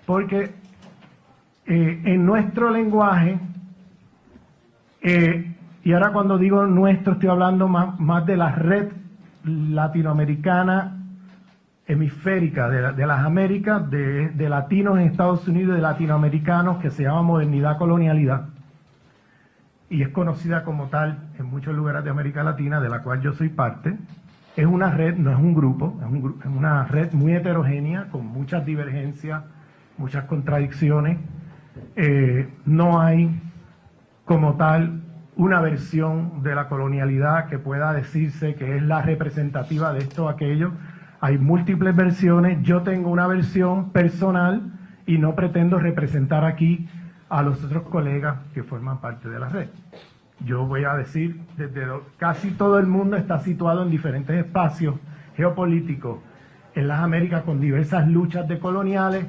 porque en nuestro lenguaje, y ahora cuando digo nuestro estoy hablando más de la red latinoamericana hemisférica, de las Américas, de latinos en Estados Unidos, de latinoamericanos, que se llama Modernidad Colonialidad, y es conocida como tal en muchos lugares de América Latina, de la cual yo soy parte. Es una red, no es un grupo, es una red muy heterogénea, con muchas divergencias, muchas contradicciones. No hay como tal una versión de la colonialidad que pueda decirse que es la representativa de esto o aquello. Hay múltiples versiones. Yo tengo una versión personal y no pretendo representar aquí a los otros colegas que forman parte de la red. Yo voy a decir, casi todo el mundo está situado en diferentes espacios geopolíticos en las Américas con diversas luchas decoloniales.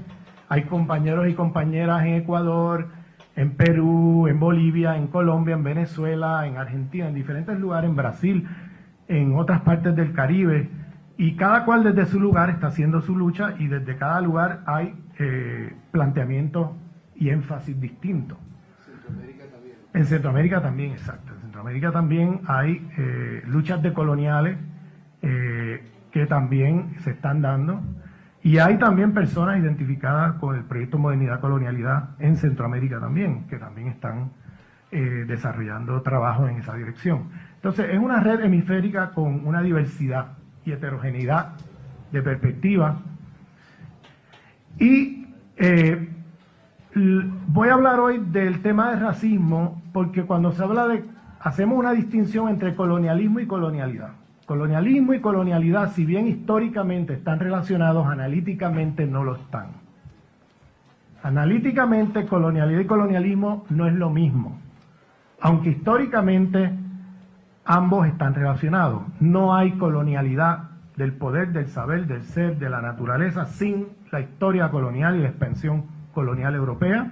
Hay compañeros y compañeras en Ecuador, en Perú, en Bolivia, en Colombia, en Venezuela, en Argentina, en diferentes lugares, en Brasil, en otras partes del Caribe, y cada cual desde su lugar está haciendo su lucha, y desde cada lugar hay planteamientos y énfasis distintos. Centroamérica también. En Centroamérica también, exacto. En Centroamérica también hay luchas decoloniales que también se están dando. Y hay también personas identificadas con el proyecto Modernidad Colonialidad en Centroamérica también, que también están desarrollando trabajo en esa dirección. Entonces, es una red hemisférica con una diversidad y heterogeneidad de perspectivas. Y voy a hablar hoy del tema del racismo, porque cuando se habla hacemos una distinción entre colonialismo y colonialidad. Colonialismo y colonialidad, si bien históricamente están relacionados, analíticamente no lo están. Analíticamente, colonialidad y colonialismo no es lo mismo, aunque históricamente ambos están relacionados. No hay colonialidad del poder, del saber, del ser, de la naturaleza, sin la historia colonial y la expansión colonial europea,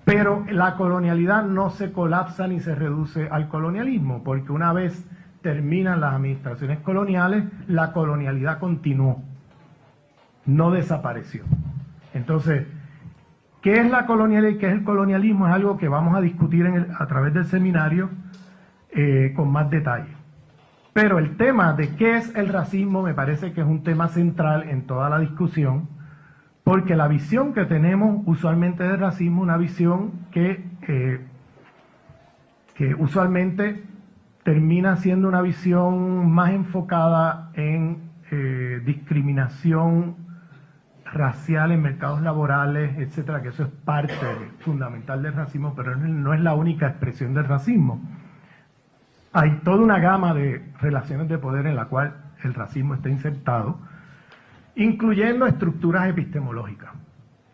pero la colonialidad no se colapsa ni se reduce al colonialismo, porque una vez terminan las administraciones coloniales, la colonialidad continuó, no desapareció. Entonces, ¿qué es la colonialidad y qué es el colonialismo? Es algo que vamos a discutir a través del seminario con más detalle. Pero el tema de qué es el racismo me parece que es un tema central en toda la discusión, porque la visión que tenemos usualmente del racismo es una visión que usualmente termina siendo una visión más enfocada en discriminación racial en mercados laborales, etcétera, que eso es parte fundamental del racismo, pero no es la única expresión del racismo. Hay toda una gama de relaciones de poder en la cual el racismo está insertado, incluyendo estructuras epistemológicas.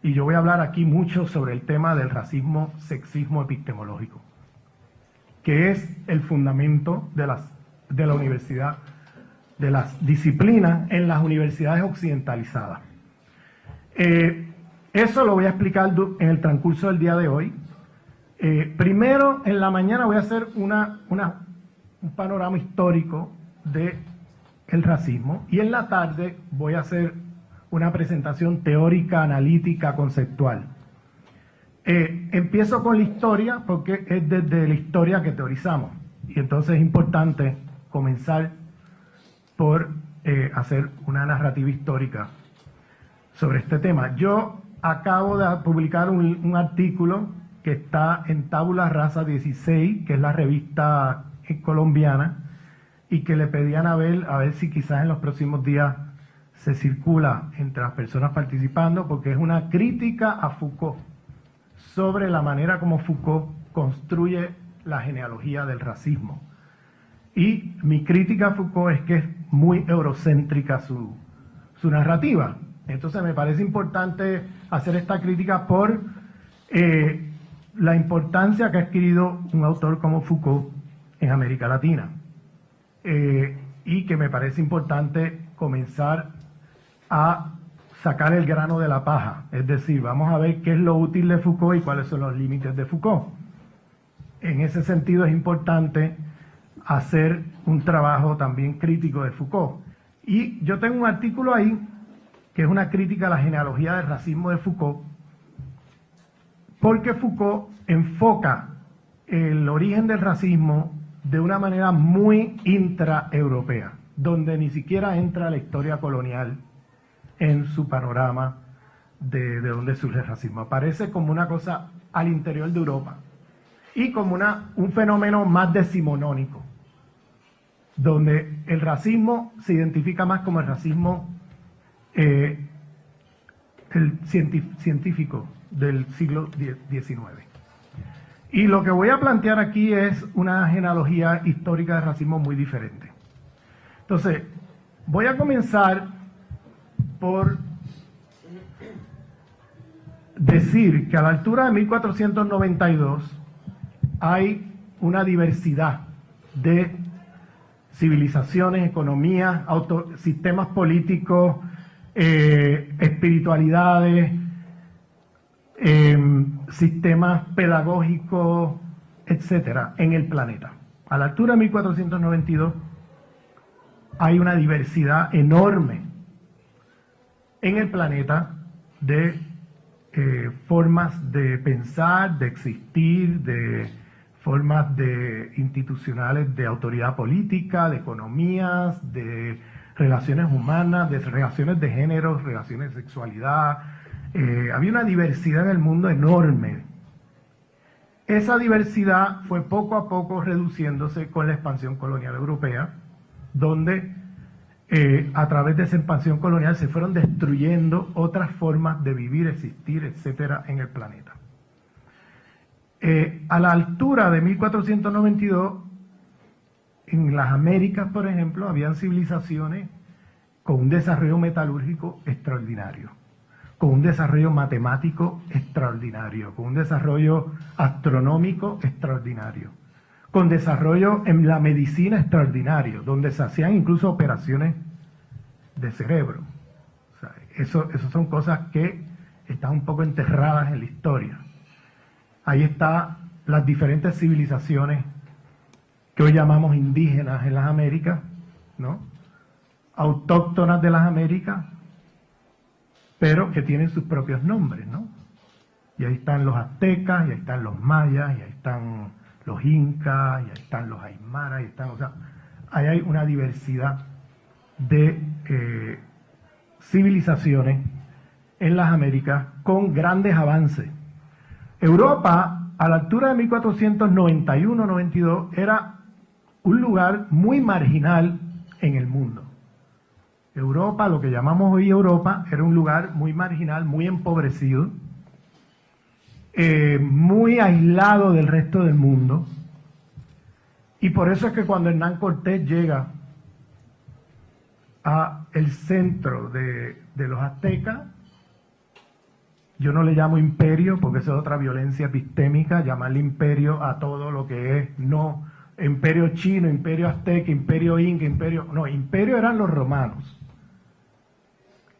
Y yo voy a hablar aquí mucho sobre el tema del racismo, sexismo epistemológico, que es el fundamento de la universidad, de las disciplinas en las universidades occidentalizadas. Eso lo voy a explicar en el transcurso del día de hoy. Primero, en la mañana voy a hacer un panorama histórico del racismo, y en la tarde voy a hacer una presentación teórica, analítica, conceptual. Empiezo con la historia porque es desde la historia que teorizamos, y entonces es importante comenzar por hacer una narrativa histórica sobre este tema. Yo acabo de publicar un artículo que está en Tabula Rasa 16, que es la revista colombiana, y que le pedían a ver si quizás en los próximos días se circula entre las personas participando, porque es una crítica a Foucault sobre la manera como Foucault construye la genealogía del racismo. Y mi crítica a Foucault es que es muy eurocéntrica su narrativa. Entonces me parece importante hacer esta crítica por la importancia que ha adquirido un autor como Foucault en América Latina. Y que me parece importante comenzar a sacar el grano de la paja, es decir, vamos a ver qué es lo útil de Foucault y cuáles son los límites de Foucault. En ese sentido es importante hacer un trabajo también crítico de Foucault. Y yo tengo un artículo ahí que es una crítica a la genealogía del racismo de Foucault, porque Foucault enfoca el origen del racismo de una manera muy intraeuropea, donde ni siquiera entra la historia colonial en su panorama de dónde surge el racismo. Aparece como una cosa al interior de Europa y como un fenómeno más decimonónico, donde el racismo se identifica más como el racismo científico del siglo XIX. Y lo que voy a plantear aquí es una genealogía histórica de racismo muy diferente. Entonces, voy a comenzar por decir que a la altura de 1492 hay una diversidad de civilizaciones, economías, sistemas políticos, espiritualidades, sistemas pedagógicos, etcétera, en el planeta. A la altura de 1492 hay una diversidad enorme en el planeta de formas de pensar, de existir, de formas institucionales de autoridad política, de economías, de relaciones humanas, de relaciones de género, relaciones de sexualidad. Había una diversidad en el mundo enorme. Esa diversidad fue poco a poco reduciéndose con la expansión colonial europea, donde a través de esa expansión colonial se fueron destruyendo otras formas de vivir, existir, etcétera, en el planeta. A la altura de 1492, en las Américas, por ejemplo, habían civilizaciones con un desarrollo metalúrgico extraordinario, con un desarrollo matemático extraordinario, con un desarrollo astronómico extraordinario, con desarrollo en la medicina extraordinario, donde se hacían incluso operaciones de cerebro. O sea, eso son cosas que están un poco enterradas en la historia. Ahí están las diferentes civilizaciones que hoy llamamos indígenas en las Américas, ¿no? Autóctonas de las Américas, pero que tienen sus propios nombres, ¿no? Y ahí están los aztecas, y ahí están los mayas, y ahí están los incas, y ahí están los aymaras, y están, o sea, ahí hay una diversidad de civilizaciones en las Américas con grandes avances. Europa, a la altura de 1491-92, era un lugar muy marginal en el mundo. Europa, lo que llamamos hoy Europa, era un lugar muy marginal, muy empobrecido, muy aislado del resto del mundo. Y por eso es que cuando Hernán Cortés llega a el centro de los aztecas, yo no le llamo imperio porque eso es otra violencia epistémica, llamarle imperio a todo lo que es no imperio chino, imperio azteca, imperio inca, imperio eran los romanos.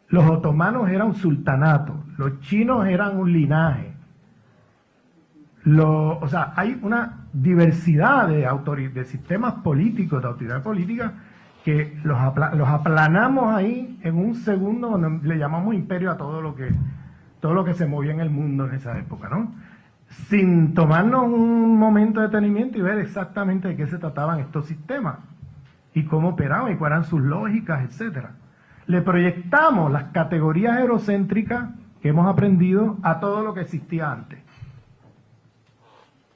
Los otomanos eran un sultanato, los chinos eran un linaje. O sea, hay una diversidad de sistemas políticos, de autoridad política, que los aplanamos ahí en un segundo, donde le llamamos imperio a todo lo que se movía en el mundo en esa época, ¿no? Sin tomarnos un momento de detenimiento y ver exactamente de qué se trataban estos sistemas y cómo operaban y cuáles eran sus lógicas, etcétera. Le proyectamos las categorías eurocéntricas que hemos aprendido a todo lo que existía antes.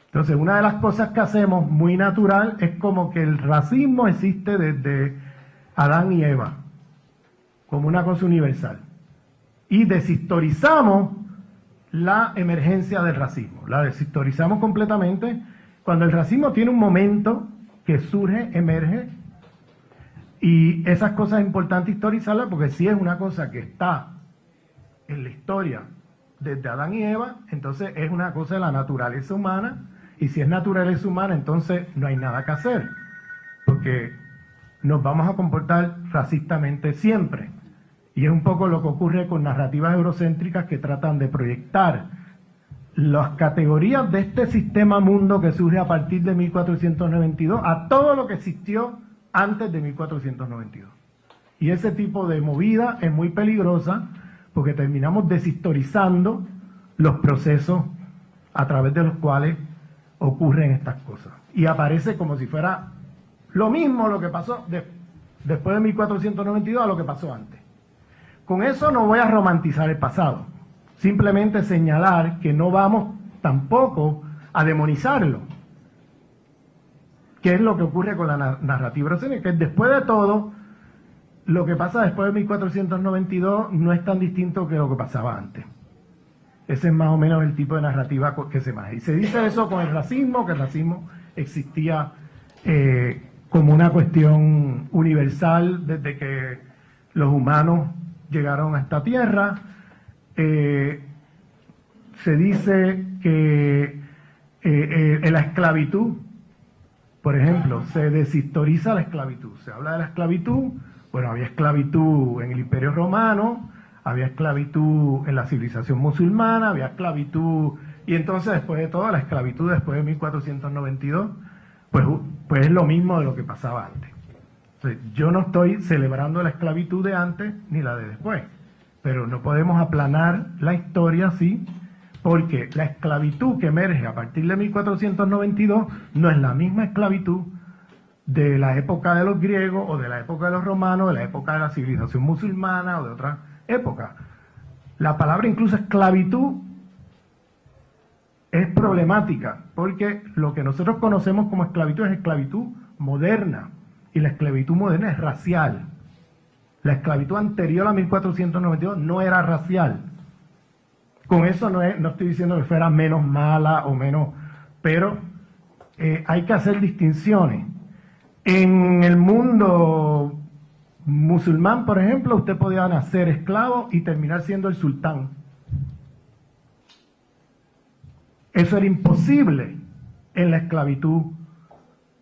Entonces, una de las cosas que hacemos muy natural es como que el racismo existe desde Adán y Eva, como una cosa universal. Y deshistorizamos la emergencia del racismo. La deshistorizamos completamente cuando el racismo tiene un momento que surge, emerge, y esas cosas es importante historizarlas porque si es una cosa que está en la historia desde Adán y Eva, entonces es una cosa de la naturaleza humana, y si es naturaleza humana, entonces no hay nada que hacer, porque nos vamos a comportar racistamente siempre. Y es un poco lo que ocurre con narrativas eurocéntricas que tratan de proyectar las categorías de este sistema mundo que surge a partir de 1492 a todo lo que existió antes de 1492. Y ese tipo de movida es muy peligrosa porque terminamos deshistorizando los procesos a través de los cuales ocurren estas cosas. Y aparece como si fuera lo mismo lo que pasó después de 1492 a lo que pasó antes. Con eso no voy a romantizar el pasado, simplemente señalar que no vamos tampoco a demonizarlo, que es lo que ocurre con la narrativa brasileña, que después de todo, lo que pasa después de 1492 no es tan distinto que lo que pasaba antes. Ese es más o menos el tipo de narrativa que se maneja. Y se dice eso con el racismo, que el racismo existía como una cuestión universal desde que los humanos llegaron a esta tierra. Se dice que la esclavitud, por ejemplo, se deshistoriza la esclavitud. Se habla de la esclavitud, bueno, había esclavitud en el Imperio Romano, había esclavitud en la civilización musulmana, había esclavitud, y entonces después de todo, la esclavitud después de 1492, pues es lo mismo de lo que pasaba antes. Entonces, yo no estoy celebrando la esclavitud de antes ni la de después, pero no podemos aplanar la historia así, porque la esclavitud que emerge a partir de 1492 no es la misma esclavitud de la época de los griegos o de la época de los romanos, de la época de la civilización musulmana o de otras épocas. La palabra incluso esclavitud es problemática, porque lo que nosotros conocemos como esclavitud es esclavitud moderna, y la esclavitud moderna es racial. La esclavitud anterior a 1492 no era racial. Con eso no estoy diciendo que fuera menos mala o menos, pero hay que hacer distinciones. En el mundo musulmán, por ejemplo, usted podía nacer esclavo y terminar siendo el sultán. Eso era imposible en la esclavitud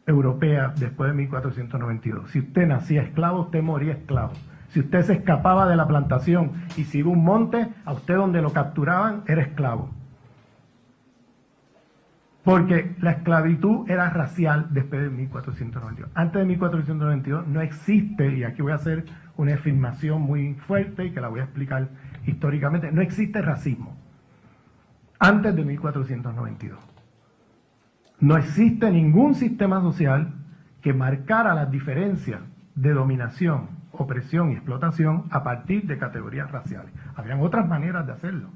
europea después de 1492. Si usted nacía esclavo, usted moría esclavo. Si usted se escapaba de la plantación y se iba a un monte, a usted donde lo capturaban era esclavo. Porque la esclavitud era racial después de 1492. Antes de 1492 no existe, y aquí voy a hacer una afirmación muy fuerte y que la voy a explicar históricamente, no existe racismo. Antes de 1492. No existe ningún sistema social que marcara las diferencias de dominación, opresión y explotación a partir de categorías raciales. Habían otras maneras de hacerlo.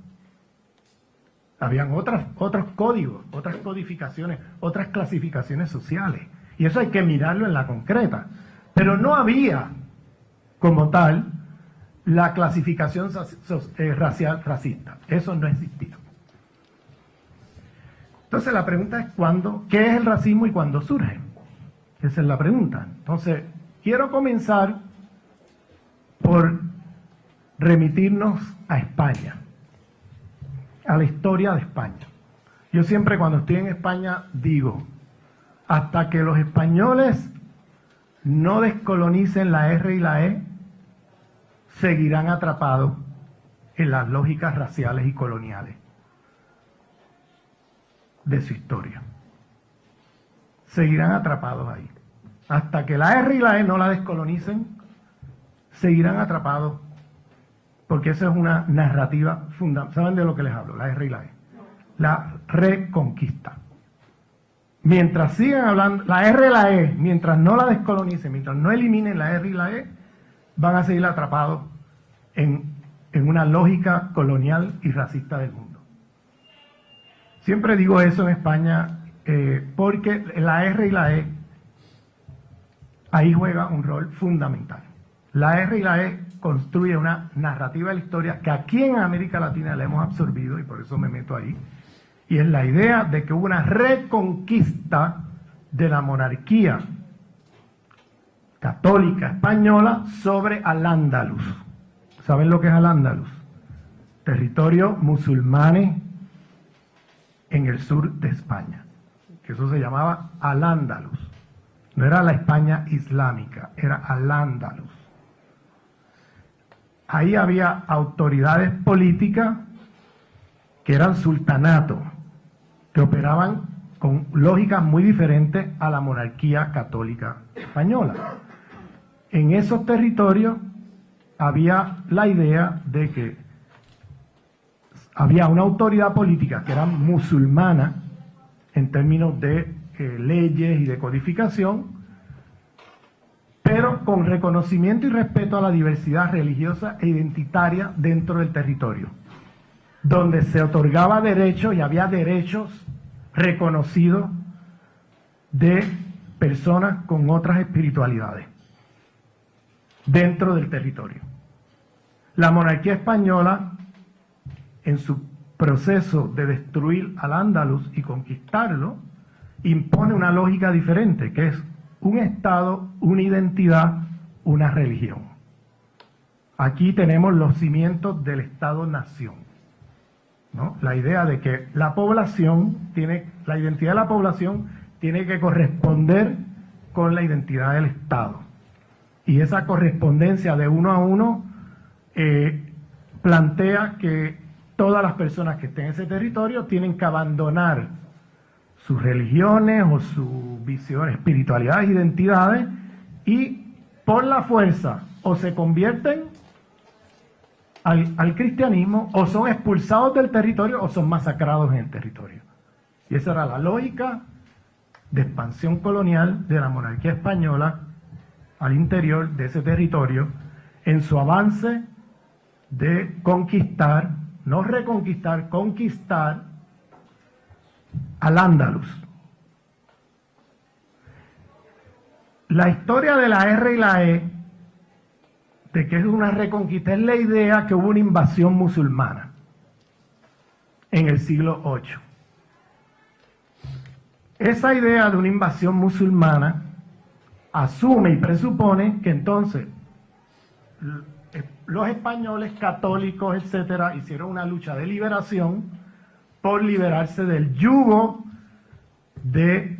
Habían otros códigos, otras codificaciones, otras clasificaciones sociales. Y eso hay que mirarlo en la concreta. Pero no había, como tal, la clasificación racial racista. Eso no existía. Entonces la pregunta es ¿qué es el racismo y cuándo surge? Esa es la pregunta. Entonces, quiero comenzar por remitirnos a España, a la historia de España. Yo siempre cuando estoy en España digo, hasta que los españoles no descolonicen la R y la E, seguirán atrapados en las lógicas raciales y coloniales de su historia. Seguirán atrapados ahí. Hasta que la R y la E no la descolonicen, seguirán atrapados, porque esa es una narrativa fundamental. ¿Saben de lo que les hablo? La R y la E. La reconquista. Mientras sigan hablando, la R y la E, mientras no la descolonicen, mientras no eliminen la R y la E, van a seguir atrapados en una lógica colonial y racista del mundo. Siempre digo eso en España porque la R y la E ahí juega un rol fundamental. La R y la E construye una narrativa de la historia que aquí en América Latina la hemos absorbido y por eso me meto ahí. Y es la idea de que hubo una reconquista de la monarquía católica española sobre Al-Ándalus. ¿Saben lo que es Al-Ándalus? Territorio musulmanes en el sur de España, que eso se llamaba Al-Ándalus. No era la España islámica, era Al-Ándalus. Ahí había autoridades políticas que eran sultanatos, que operaban con lógicas muy diferentes a la monarquía católica española. En esos territorios había la idea de que había una autoridad política que era musulmana en términos de leyes y de codificación, pero con reconocimiento y respeto a la diversidad religiosa e identitaria dentro del territorio, donde se otorgaba derechos y había derechos reconocidos de personas con otras espiritualidades dentro del territorio. La monarquía española, en su proceso de destruir al Andalus y conquistarlo, impone una lógica diferente, que es un Estado, una identidad, una religión. Aquí tenemos los cimientos del Estado-nación, ¿no? La idea de que la identidad de la población tiene que corresponder con la identidad del Estado. Y esa correspondencia de uno a uno plantea que todas las personas que estén en ese territorio tienen que abandonar sus religiones o sus visiones, espiritualidades, identidades, y por la fuerza o se convierten al cristianismo, o son expulsados del territorio, o son masacrados en el territorio. Y esa era la lógica de expansión colonial de la monarquía española al interior de ese territorio, en su avance de conquistar, no reconquistar, conquistar al Andalus. La historia de la R y la E, de que es una reconquista, es la idea que hubo una invasión musulmana en el siglo VIII. Esa idea de una invasión musulmana asume y presupone que entonces los españoles católicos, etcétera, hicieron una lucha de liberación por liberarse del yugo de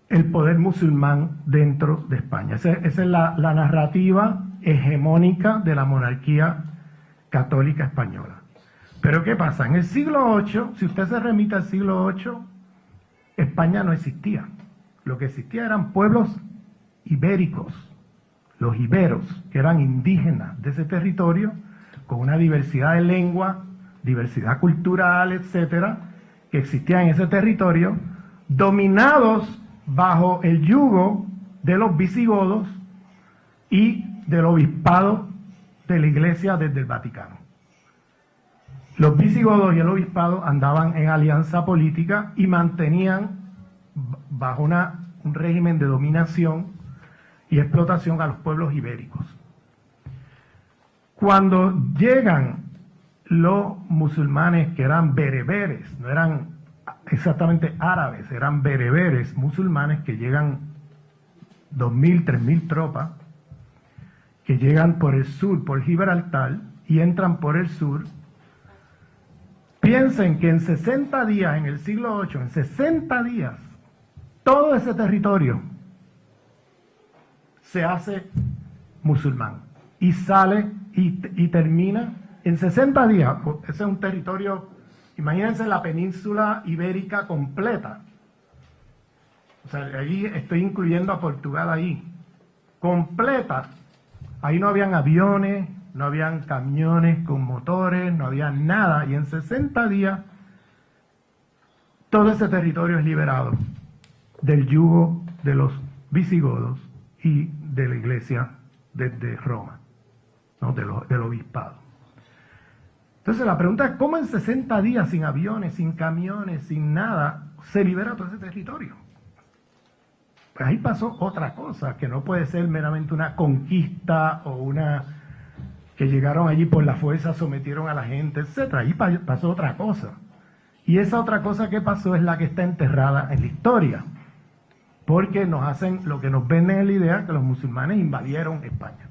el poder musulmán dentro de España. Esa es la narrativa hegemónica de la monarquía católica española. Pero ¿qué pasa? En el siglo VIII, si usted se remite al siglo VIII, España no existía. Lo que existía eran pueblos ibéricos, los iberos, que eran indígenas de ese territorio, con una diversidad de lengua, diversidad cultural, etcétera, que existía en ese territorio, dominados bajo el yugo de los visigodos y del obispado de la Iglesia desde el Vaticano. Los visigodos y el obispado andaban en alianza política y mantenían bajo un régimen de dominación y explotación a los pueblos ibéricos. Cuando llegan los musulmanes, que eran bereberes, no eran exactamente árabes, eran bereberes musulmanes, que llegan 2.000, 3.000 tropas, que llegan por el sur, por Gibraltar, y entran por el sur. Piensen que en 60 días, en el siglo VIII, en 60 días, todo ese territorio se hace musulmán y sale y termina en 60 días. Ese es un territorio, imagínense la península ibérica completa. O sea, ahí estoy incluyendo a Portugal ahí. Completa. Ahí no habían aviones, no habían camiones con motores, no había nada. Y en 60 días todo ese territorio es liberado del yugo de los visigodos y de la Iglesia desde Roma, ¿no? Del obispado. Entonces la pregunta es, ¿cómo en 60 días, sin aviones, sin camiones, sin nada, se libera todo ese territorio? Pues ahí pasó otra cosa, que no puede ser meramente una conquista o una que llegaron allí por la fuerza, sometieron a la gente, etc. Ahí pasó otra cosa. Y esa otra cosa que pasó es la que está enterrada en la historia. Porque nos hacen, lo que nos venden es la idea que los musulmanes invadieron España.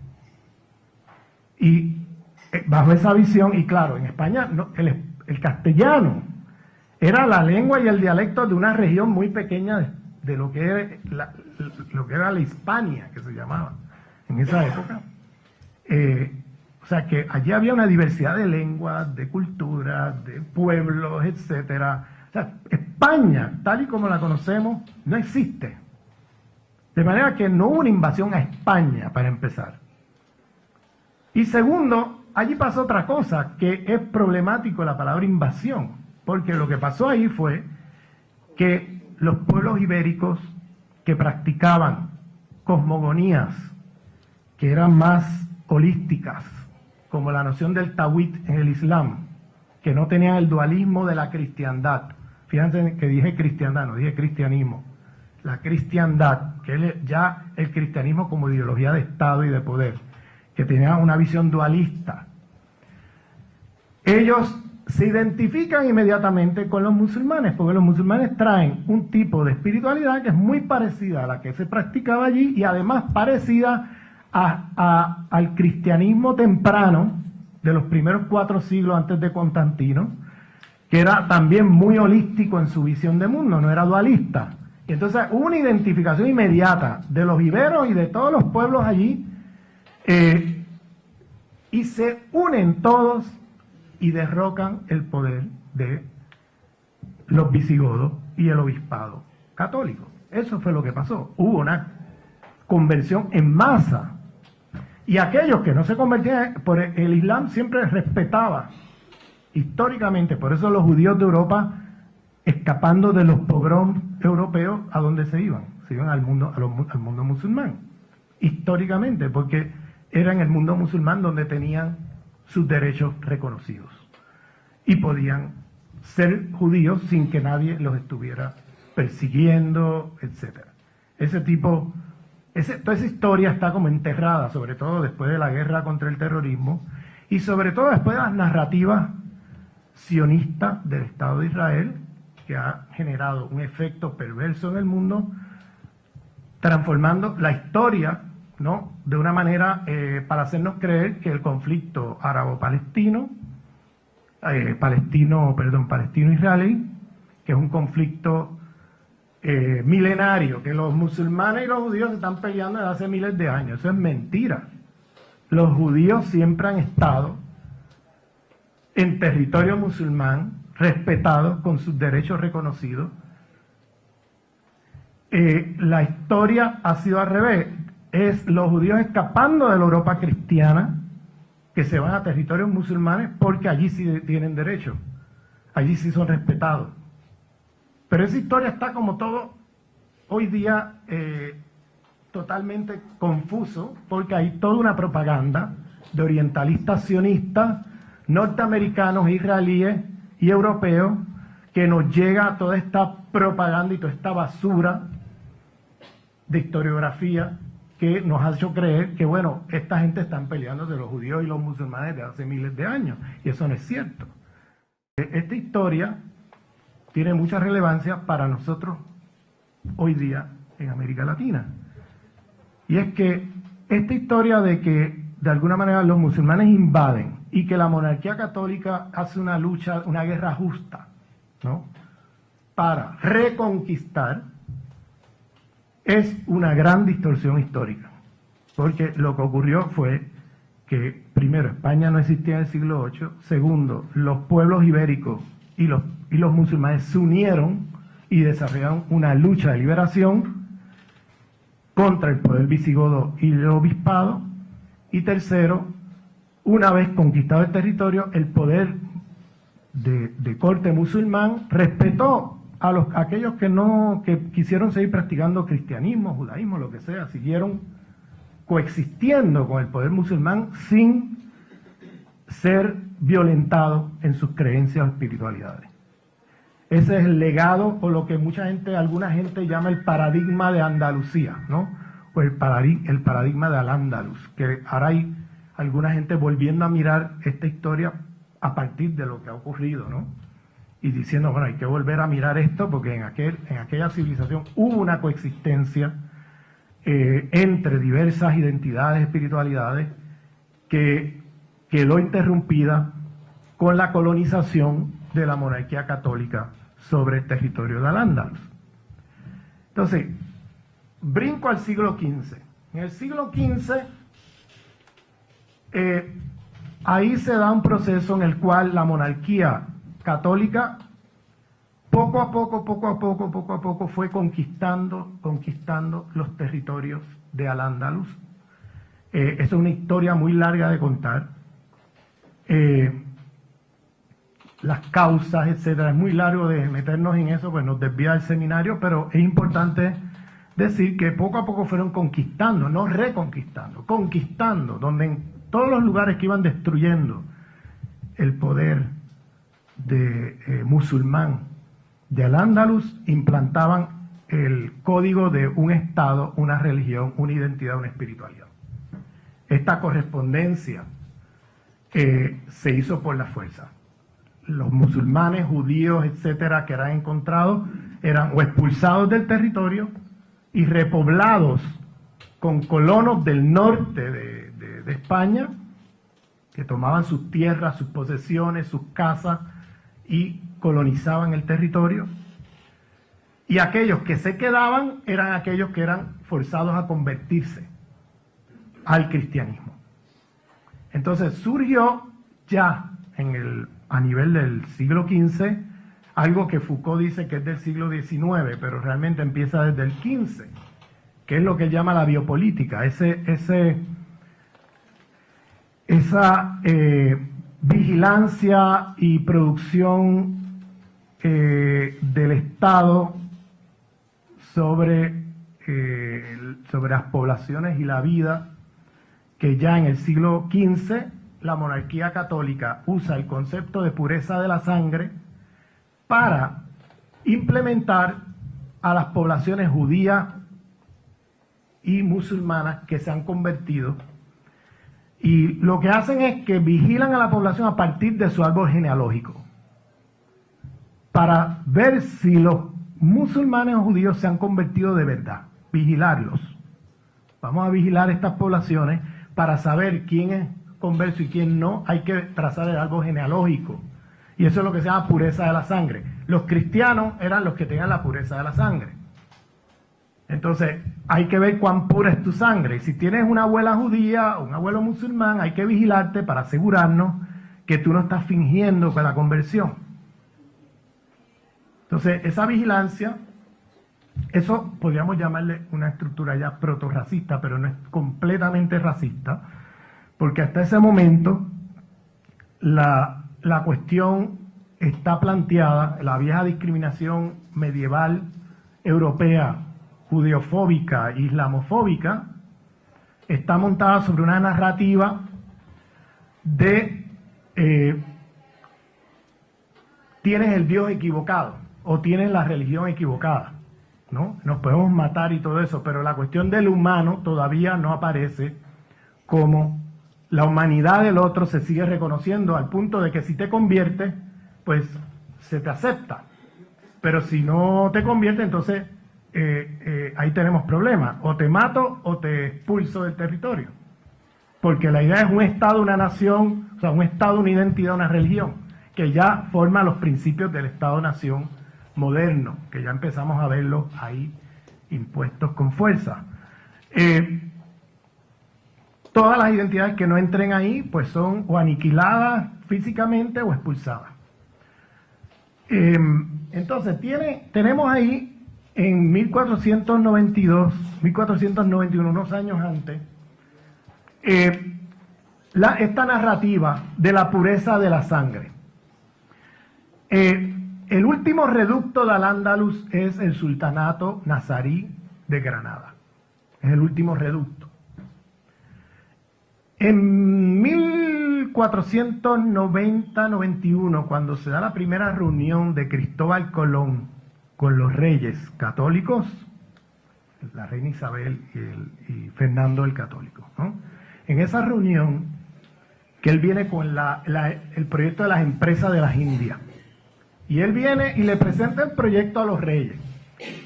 Y bajo esa visión, y claro, en España el castellano era la lengua y el dialecto de una región muy pequeña de lo que era la Hispania, que se llamaba en esa época. O sea que allí había una diversidad de lenguas, de culturas, de pueblos, etcétera. O sea, España, tal y como la conocemos, no existe. De manera que no hubo una invasión a España, para empezar. Y segundo, allí pasó otra cosa, que es problemático la palabra invasión, porque lo que pasó ahí fue que los pueblos ibéricos que practicaban cosmogonías que eran más holísticas, como la noción del tawhid en el Islam, que no tenían el dualismo de la cristiandad. Fíjense que dije cristiandad, no dije cristianismo. La cristiandad, que es ya el cristianismo como ideología de Estado y de poder, que tenía una visión dualista. Ellos se identifican inmediatamente con los musulmanes, porque los musulmanes traen un tipo de espiritualidad que es muy parecida a la que se practicaba allí y además parecida al cristianismo temprano de los primeros 4 siglos antes de Constantino, que era también muy holístico en su visión de mundo, no era dualista. Y entonces hubo una identificación inmediata de los iberos y de todos los pueblos allí, y se unen todos y derrocan el poder de los visigodos y el obispado católico. Eso fue lo que pasó. Hubo una conversión en masa. Y aquellos que no se convertían, por el Islam siempre respetaba históricamente, por eso los judíos de Europa, escapando de los pogroms europeos, ¿a dónde se iban? Se iban al mundo musulmán, históricamente, porque era en el mundo musulmán donde tenían sus derechos reconocidos y podían ser judíos sin que nadie los estuviera persiguiendo, etcétera. Toda esa historia está como enterrada, sobre todo después de la guerra contra el terrorismo y sobre todo después de las narrativas sionistas del Estado de Israel, que ha generado un efecto perverso en el mundo, transformando la historia, ¿no?, de una manera para hacernos creer que el conflicto árabo-palestino, palestino-israelí, que es un conflicto milenario, que los musulmanes y los judíos están peleando desde hace miles de años. Eso es mentira. Los judíos siempre han estado en territorio musulmán, respetados, con sus derechos reconocidos. La historia ha sido al revés. Es los judíos escapando de la Europa cristiana, que se van a territorios musulmanes porque allí sí tienen derechos, allí sí son respetados. Pero esa historia está como todo hoy día totalmente confuso, porque hay toda una propaganda de orientalistas sionistas, norteamericanos, israelíes y europeos, que nos llega toda esta propaganda y toda esta basura de historiografía que nos ha hecho creer que, bueno, esta gente están peleando de los judíos y los musulmanes de hace miles de años, y eso no es cierto. Esta historia tiene mucha relevancia para nosotros hoy día en América Latina. Y es que esta historia de que de alguna manera los musulmanes invaden y que la monarquía católica hace una lucha, una guerra justa, ¿no?, para reconquistar, es una gran distorsión histórica. Porque lo que ocurrió fue que, primero, España no existía en el siglo VIII, segundo, los pueblos ibéricos y los musulmanes se unieron y desarrollaron una lucha de liberación contra el poder visigodo y el obispado, y tercero, una vez conquistado el territorio, el poder de corte musulmán respetó a aquellos que quisieron seguir practicando cristianismo, judaísmo, lo que sea, siguieron coexistiendo con el poder musulmán sin ser violentados en sus creencias o espiritualidades. Ese es el legado, o lo que alguna gente llama el paradigma de Andalucía, ¿no? O el paradigma de Al-Ándalus, que ahora hay alguna gente volviendo a mirar esta historia a partir de lo que ha ocurrido, ¿no? Y diciendo, bueno, hay que volver a mirar esto porque en aquella civilización hubo una coexistencia entre diversas identidades, espiritualidades, que quedó interrumpida con la colonización de la monarquía católica sobre el territorio de Al-Ándalus. Entonces, brinco al siglo XV. En el siglo XV, ahí se da un proceso en el cual la monarquía católica poco a poco fue conquistando los territorios de Al-Ándalus, Eso es una historia muy larga de contar. Las causas, etcétera, es muy largo de meternos en eso, pues nos desvía del seminario, pero es importante decir que poco a poco fueron conquistando, no reconquistando, conquistando, donde en todos los lugares que iban destruyendo el poder de musulmán de Al-Ándalus, implantaban el código de un Estado, una religión, una identidad, una espiritualidad. Esta correspondencia se hizo por la fuerza. Los musulmanes, judíos, etcétera, que eran encontrados, eran o expulsados del territorio y repoblados con colonos del norte de España, que tomaban sus tierras, sus posesiones, sus casas y colonizaban el territorio. Y aquellos que se quedaban eran aquellos que eran forzados a convertirse al cristianismo. Entonces surgió ya a nivel del siglo XV algo que Foucault dice que es del siglo XIX, pero realmente empieza desde el XV, que es lo que él llama la biopolítica, esa vigilancia y producción del Estado sobre las poblaciones y la vida, que ya en el siglo XV la monarquía católica usa el concepto de pureza de la sangre para implementar a las poblaciones judías y musulmanas que se han convertido, y lo que hacen es que vigilan a la población a partir de su árbol genealógico para ver si los musulmanes o judíos se han convertido de verdad, vigilarlos. Vamos a vigilar estas poblaciones para saber quién es converso y quién no. Hay que trazar el árbol genealógico, y eso es lo que se llama pureza de la sangre. Los cristianos eran los que tenían la pureza de la sangre. Entonces hay que ver cuán pura es tu sangre. Y si tienes una abuela judía o un abuelo musulmán, hay que vigilarte para asegurarnos que tú no estás fingiendo con la conversión. Entonces esa vigilancia, eso podríamos llamarle una estructura ya proto-racista, pero no es completamente racista, porque hasta ese momento la cuestión está planteada, la vieja discriminación medieval europea, judeofóbica, islamofóbica, está montada sobre una narrativa de tienes el Dios equivocado o tienes la religión equivocada, ¿no? Nos podemos matar y todo eso, pero la cuestión del humano todavía no aparece como la humanidad del otro. Se sigue reconociendo al punto de que si te conviertes, pues se te acepta, pero si no te conviertes, entonces ahí tenemos problemas, o te mato o te expulso del territorio, porque la idea es un Estado, una nación, o sea, un Estado, una identidad, una religión, que ya forma los principios del Estado-nación moderno, que ya empezamos a verlos ahí impuestos con fuerza. Todas las identidades que no entren ahí, pues son o aniquiladas físicamente o expulsadas. Entonces tenemos ahí en 1492, 1491, unos años antes, esta narrativa de la pureza de la sangre. El último reducto de Al-Ándalus es el sultanato nazarí de Granada. Es el último reducto. En 1490-91, cuando se da la primera reunión de Cristóbal Colón con los reyes católicos, la reina Isabel y Fernando el Católico, ¿no? En esa reunión, que él viene con el proyecto de las empresas de las Indias, y él viene y le presenta el proyecto a los reyes,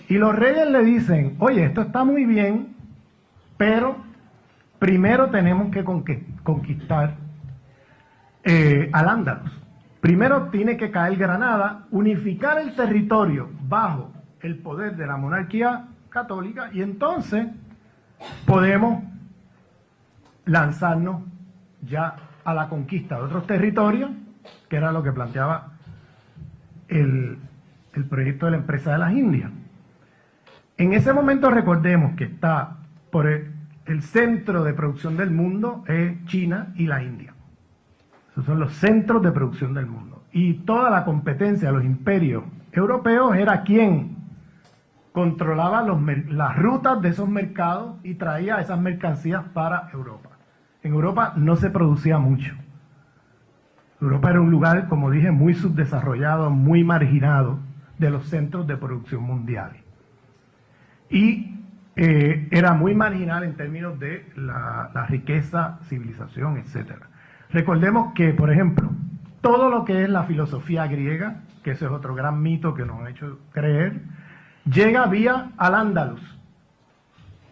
y los reyes le dicen: oye, esto está muy bien, pero primero tenemos que conquistar Al-Ándalus. Primero tiene que caer Granada, unificar el territorio bajo el poder de la monarquía católica, y entonces podemos lanzarnos ya a la conquista de otros territorios, que era lo que planteaba el proyecto de la empresa de las Indias. En ese momento recordemos que está por el centro de producción del mundo es China y la India. Esos son los centros de producción del mundo. Y toda la competencia de los imperios europeos era quien controlaba las rutas de esos mercados y traía esas mercancías para Europa. En Europa no se producía mucho. Europa era un lugar, como dije, muy subdesarrollado, muy marginado de los centros de producción mundiales. Y era muy marginal en términos de la riqueza, civilización, etc. Recordemos que, por ejemplo, todo lo que es la filosofía griega, que ese es otro gran mito que nos han hecho creer, llega vía Al-Ándalus.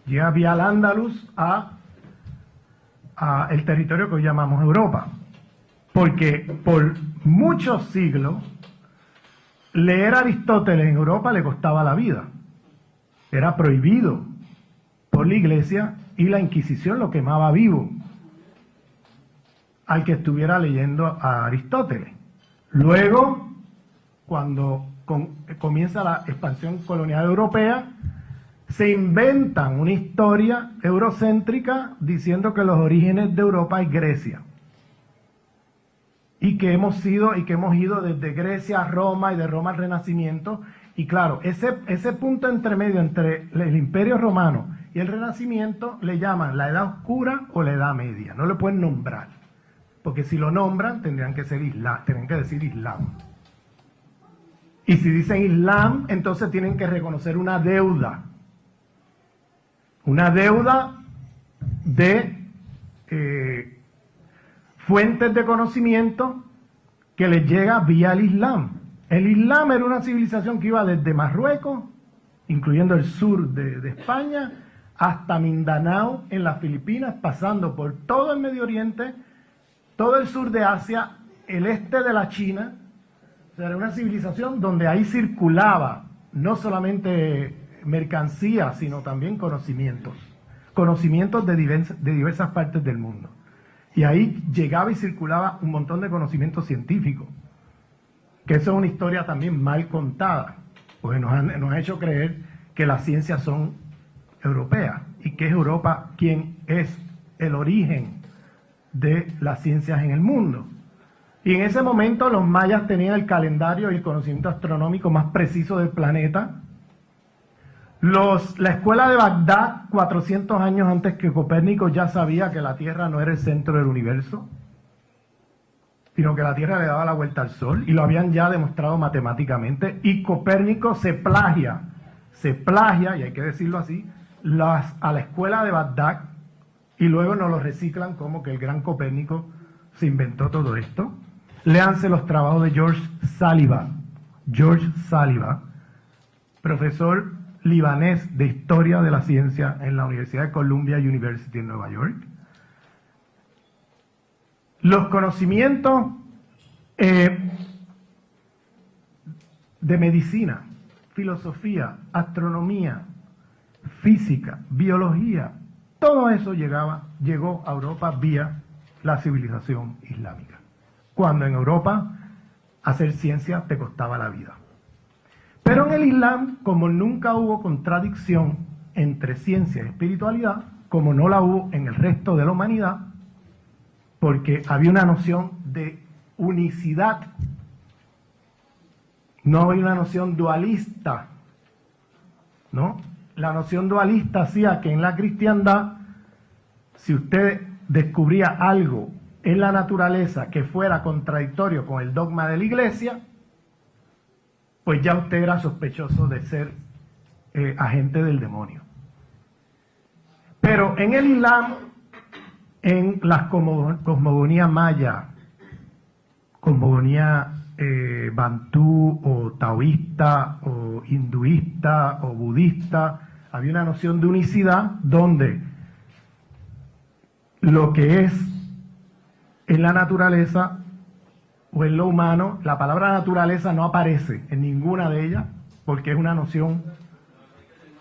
Llega vía Al-Ándalus a el territorio que hoy llamamos Europa. Porque por muchos siglos, leer a Aristóteles en Europa le costaba la vida. Era prohibido por la Iglesia y la Inquisición lo quemaba vivo al que estuviera leyendo a Aristóteles. Luego, cuando comienza la expansión colonial europea, se inventan una historia eurocéntrica diciendo que los orígenes de Europa es Grecia. Y que hemos ido desde Grecia a Roma y de Roma al Renacimiento. Y claro, ese punto intermedio entre el Imperio Romano y el Renacimiento le llaman la Edad Oscura o la Edad Media. No lo pueden nombrar, porque si lo nombran tendrían que decir Islam. Y si dicen Islam, entonces tienen que reconocer una deuda de fuentes de conocimiento que les llega vía el Islam. El Islam era una civilización que iba desde Marruecos, incluyendo el sur de España, hasta Mindanao en las Filipinas, pasando por todo el Medio Oriente, todo el sur de Asia, el este de la China. O sea, era una civilización donde ahí circulaba no solamente mercancías, sino también conocimientos de diversas partes del mundo. Y ahí llegaba y circulaba un montón de conocimientos científicos, que eso es una historia también mal contada, porque nos han hecho creer que las ciencias son europeas, y que es Europa quien es el origen de las ciencias en el mundo. Y en ese momento los mayas tenían el calendario y el conocimiento astronómico más preciso del planeta. La escuela de Bagdad, 400 años antes que Copérnico, ya sabía que la Tierra no era el centro del universo, sino que la Tierra le daba la vuelta al Sol, y lo habían ya demostrado matemáticamente, y Copérnico se plagia, y hay que decirlo así, a la escuela de Bagdad, y luego nos lo reciclan como que el gran Copérnico se inventó todo esto. Léanse los trabajos de George Saliba, profesor libanés de Historia de la Ciencia en la Universidad de Columbia University en Nueva York. Los conocimientos de medicina, filosofía, astronomía, física, biología, todo eso llegó a Europa vía la civilización islámica. Cuando en Europa hacer ciencia te costaba la vida. Pero en el Islam, como nunca hubo contradicción entre ciencia y espiritualidad, como no la hubo en el resto de la humanidad, porque había una noción de unicidad, no había una noción dualista, ¿no? La noción dualista hacía que en la cristiandad, si usted descubría algo en la naturaleza que fuera contradictorio con el dogma de la Iglesia, pues ya usted era sospechoso de ser agente del demonio. Pero en el Islam, en las cosmogonía maya, cosmogonía bantú o taoísta o hinduista o budista, había una noción de unicidad donde lo que es en la naturaleza o en lo humano, la palabra naturaleza no aparece en ninguna de ellas, porque es una noción,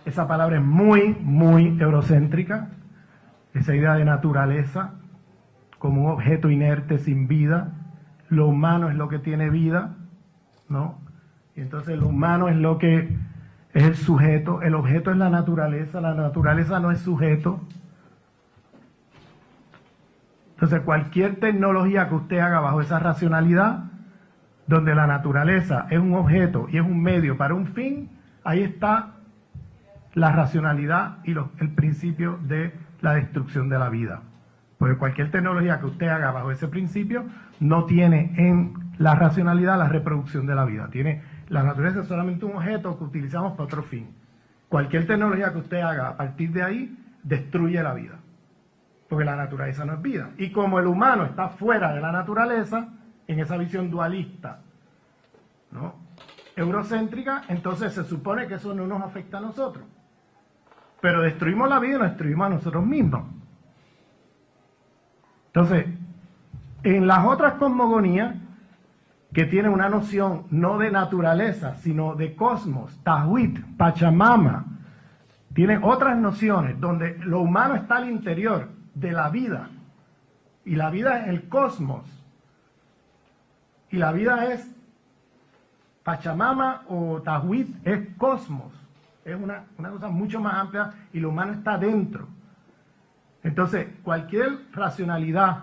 esa palabra es muy, muy eurocéntrica, esa idea de naturaleza como un objeto inerte sin vida. Lo humano es lo que tiene vida, ¿no? Y entonces lo humano es lo que es el sujeto, el objeto es la naturaleza no es sujeto, Entonces, cualquier tecnología que usted haga bajo esa racionalidad, donde la naturaleza es un objeto y es un medio para un fin, ahí está la racionalidad y el principio de la destrucción de la vida. Porque cualquier tecnología que usted haga bajo ese principio no tiene en la racionalidad la reproducción de la vida. La naturaleza es solamente un objeto que utilizamos para otro fin. Cualquier tecnología que usted haga a partir de ahí destruye la vida. Porque la naturaleza no es vida. Y como el humano está fuera de la naturaleza, en esa visión dualista, ¿no?, eurocéntrica, entonces se supone que eso no nos afecta a nosotros. Pero destruimos la vida y nos destruimos a nosotros mismos. Entonces, en las otras cosmogonías, que tienen una noción no de naturaleza, sino de cosmos, Tahuit, Pachamama, tienen otras nociones donde lo humano está al interior de la vida, y la vida es el cosmos, y la vida es Pachamama o Tahuit, es cosmos, es una cosa mucho más amplia, y lo humano está dentro. Entonces, cualquier racionalidad,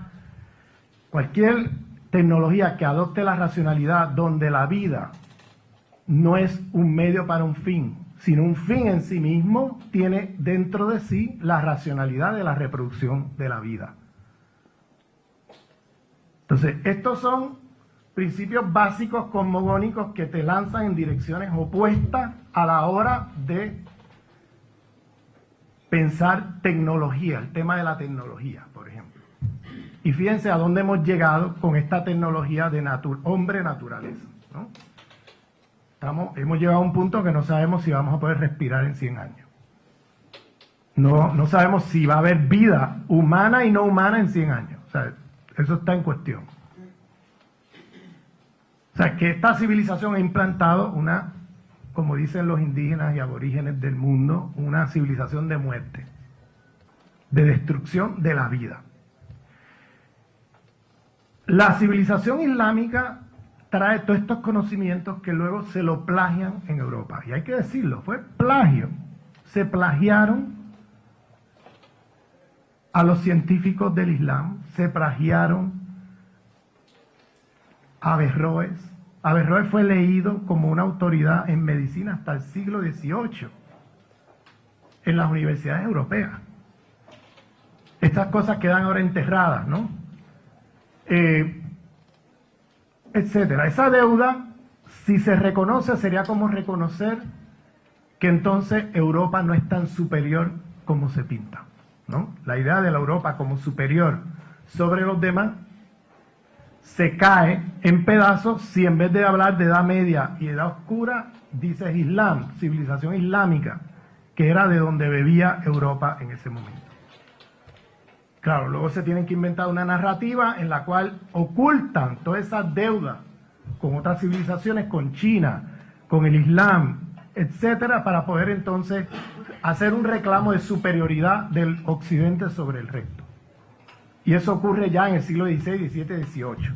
cualquier tecnología que adopte la racionalidad donde la vida no es un medio para un fin, sino un fin en sí mismo, tiene dentro de sí la racionalidad de la reproducción de la vida. Entonces, estos son principios básicos cosmogónicos que te lanzan en direcciones opuestas a la hora de pensar tecnología, el tema de la tecnología, por ejemplo. Y fíjense a dónde hemos llegado con esta tecnología de hombre-naturaleza, ¿no? Hemos llegado a un punto que no sabemos si vamos a poder respirar en 100 años. No sabemos si va a haber vida humana y no humana en 100 años. O sea, eso está en cuestión. O sea, que esta civilización ha implantado como dicen los indígenas y aborígenes del mundo, una civilización de muerte, de destrucción de la vida. La civilización islámica trae todos estos conocimientos que luego se lo plagian en Europa. Y hay que decirlo, fue plagio. Se plagiaron a los científicos del Islam, se plagiaron a Averroes. Averroes fue leído como una autoridad en medicina hasta el siglo XVIII en las universidades europeas. Estas cosas quedan ahora enterradas, ¿no? Etcétera. Esa deuda, si se reconoce, sería como reconocer que entonces Europa no es tan superior como se pinta, ¿no? La idea de la Europa como superior sobre los demás se cae en pedazos si en vez de hablar de Edad Media y Edad Oscura, dices Islam, civilización islámica, que era de donde bebía Europa en ese momento. Claro, luego se tienen que inventar una narrativa en la cual ocultan todas esas deudas con otras civilizaciones, con China, con el Islam, etcétera, para poder entonces hacer un reclamo de superioridad del Occidente sobre el resto. Y eso ocurre ya en el siglo XVI, XVII, XVIII,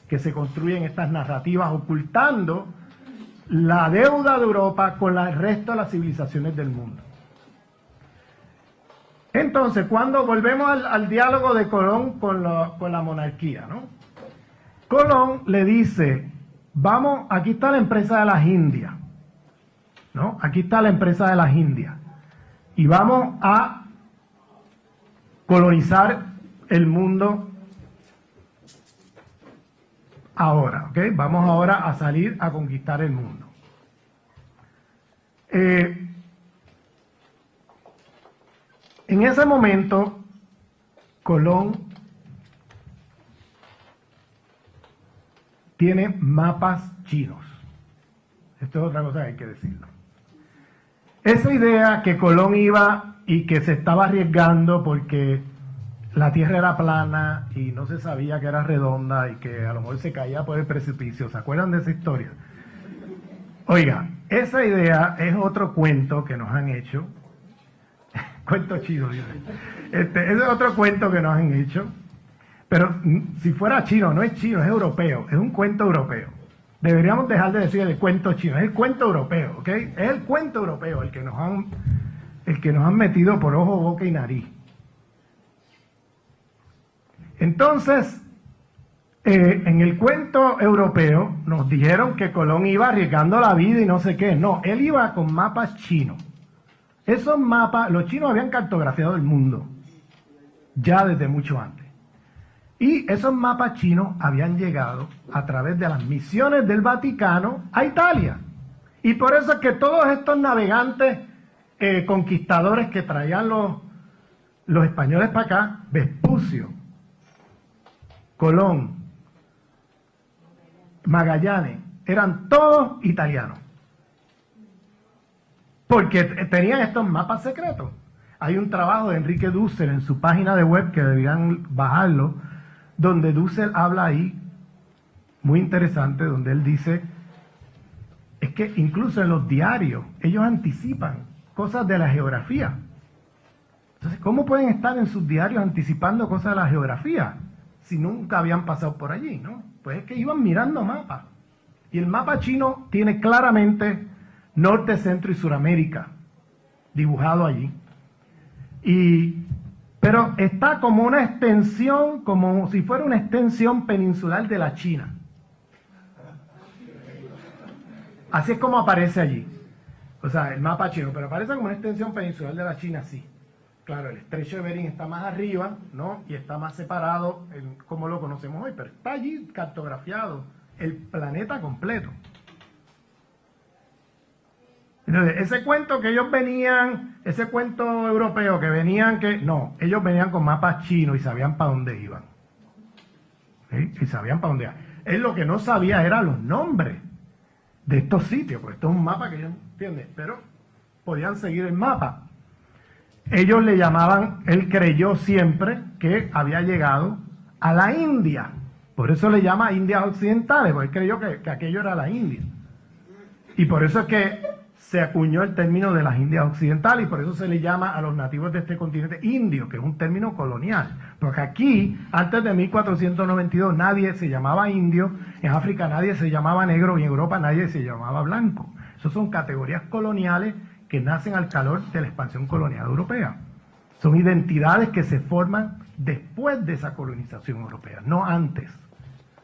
que se construyen estas narrativas ocultando la deuda de Europa con el resto de las civilizaciones del mundo. Entonces, cuando volvemos al diálogo de Colón con la monarquía, ¿no? Colón le dice, vamos, aquí está la empresa de las Indias, ¿no? Aquí está la empresa de las Indias, y vamos a colonizar el mundo ahora, ¿ok? Vamos ahora a salir a conquistar el mundo. En ese momento, Colón tiene mapas chinos. Esto es otra cosa que hay que decirlo. Esa idea que Colón iba y que se estaba arriesgando porque la Tierra era plana y no se sabía que era redonda y que a lo mejor se caía por el precipicio. ¿Se acuerdan de esa historia? Oiga, esa idea es otro cuento que nos han hecho. Cuento chino, dice. Ese es otro cuento que nos han hecho. Pero si fuera chino, no es chino, es europeo. Es un cuento europeo. Deberíamos dejar de decir el cuento chino. Es el cuento europeo, ¿ok? Es el cuento europeo el que nos han metido por ojo, boca y nariz. Entonces, en el cuento europeo nos dijeron que Colón iba arriesgando la vida y no sé qué. No, él iba con mapas chinos. Esos mapas, los chinos habían cartografiado el mundo ya desde mucho antes. Y esos mapas chinos habían llegado a través de las misiones del Vaticano a Italia. Y por eso es que todos estos navegantes conquistadores que traían los españoles para acá, Vespucio, Colón, Magallanes, eran todos italianos. Porque tenían estos mapas secretos. Hay un trabajo de Enrique Dussel en su página de web, que deberían bajarlo, donde Dussel habla ahí, muy interesante, donde él dice, es que incluso en los diarios, ellos anticipan cosas de la geografía. Entonces, ¿cómo pueden estar en sus diarios anticipando cosas de la geografía si nunca habían pasado por allí, ¿no? Pues es que iban mirando mapas. Y el mapa chino tiene claramente Norte, Centro y Suramérica dibujado allí. Pero está como una extensión, como si fuera una extensión peninsular de la China. Así es como aparece allí. O sea, el mapa chino, pero aparece como una extensión peninsular de la China, sí. Claro, el estrecho de Bering está más arriba, ¿no? Y está más separado, como lo conocemos hoy, pero está allí cartografiado el planeta completo. Entonces, ese cuento que ellos venían, ese cuento europeo que venían, no, ellos venían con mapas chinos y sabían para dónde iban. ¿Sí? Y sabían para dónde iban. Él lo que no sabía era los nombres de estos sitios, porque esto es un mapa que ellos entienden, pero podían seguir el mapa. Ellos le llamaban, él creyó siempre que había llegado a la India, por eso le llama Indias Occidentales, porque él creyó que aquello era la India. Y por eso es que se acuñó el término de las Indias Occidentales, y por eso se le llama a los nativos de este continente indios, que es un término colonial. Porque aquí, antes de 1492, nadie se llamaba indio, en África nadie se llamaba negro, y en Europa nadie se llamaba blanco. Esas son categorías coloniales que nacen al calor de la expansión colonial europea. Son identidades que se forman después de esa colonización europea, no antes.